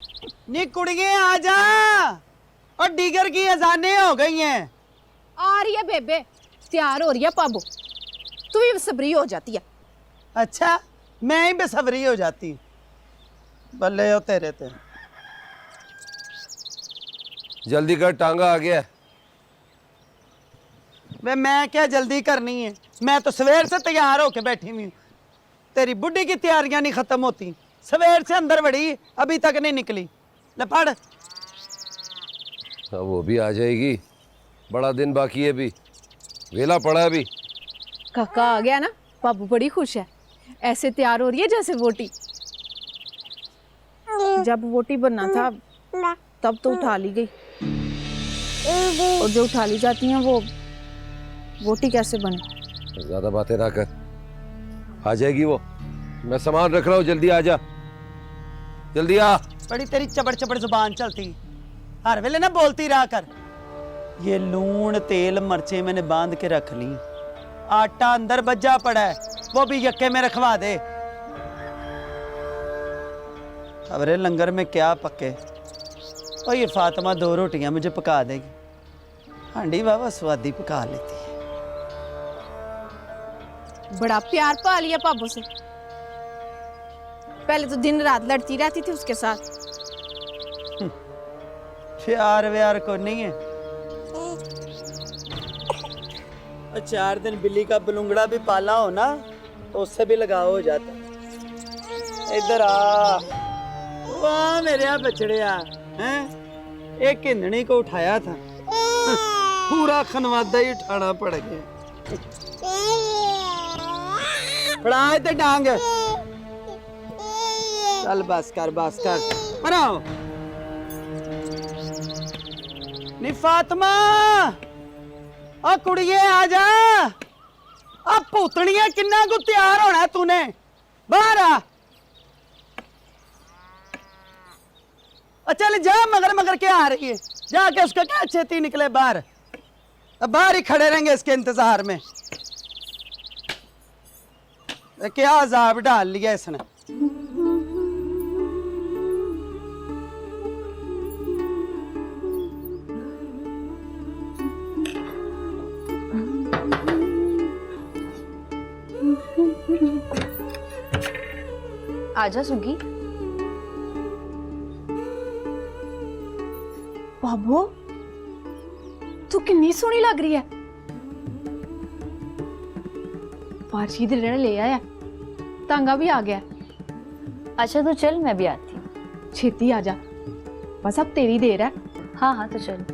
नी कुड़िए आजा, और डिगर की अजानें हो गई हैं। आ रही है बेबे, तैयार हो रही है पाबो। तू भी सबरी हो जाती है। अच्छा, मैं ही बेसब्री हो जाती हूँ। बल्ले हो तेरे ते। जल्दी कर, टांगा आ गया। वे मैं क्या जल्दी करनी है, मैं तो सवेर से तैयार होके बैठी हुई हूँ। तेरी बुढ़ी की तैयारियां नहीं खत्म होती। सवेर से अंदर बड़ी, अभी तक नहीं निकली। ले पढ़। अब वो भी आ जाएगी, बड़ा दिन बाकी है अभी, वेला पड़ा है अभी। काका आ गया ना, पाबू बड़ी खुश है। ऐसे तैयार हो रही है जैसे वोटी। जब वोटी बनना था तब तो उठा ली गई, और जो उठा ली जाती हैं वो वोटी कैसे बने। ज्यादा बातें ना कर, आ जाएगी वो। मैं सामान रख रहा हूँ, जल्दी आ जा, जल्दी आ। बड़ी तेरी चबड़ चबड़ जुबान चलती, हर वेले ना बोलती रहा कर। ये लून तेल मर्चे मैंने बांध के रख ली, आटा अंदर बज्जा पड़ा है, वो भी यक्के में रखवा दे। खबरे लंगर में क्या पके। और ये फातिमा 2 रोटियां मुझे पका देगी। हांडी बाबा स्वादी पका लेती है। बड़ा प्यार पा लिया पाबो से। पहले तो दिन रात लड़ती रहती थी उसके साथ। प्यार व्यार को नहीं है। और 4 दिन बिल्ली का बलूंगड़ा भी पाला हो ना, तो उससे भी लगाव हो जाता। इधर आ, वाह मेरे बछड़िया हैं। एक हिंदनी को उठाया था, पूरा खनवादा ही उठाना पड़ गया। फड़ाए ते डांग। चल बस कर पराओ। नी फातिमा, आ कुड़िए आजा। आ भूतड़िया किन्ना को तैयार होना तूने, बाहर आ। चल जा, मगर मगर क्या आ रही है, जाके उसका क्या छेती निकले बाहर। अब बाहर ही खड़े रहेंगे इसके इंतजार में। क्या अजाब डाल लिया इसने। आजा सुगी। बाबू तू कितनी सोहनी लग रही है। पार्ची दे ले आया, तांगा भी आ गया। अच्छा तो चल, मैं भी आती हूँ। छेती आजा, बस अब तेरी देर है। हाँ हाँ तो चल।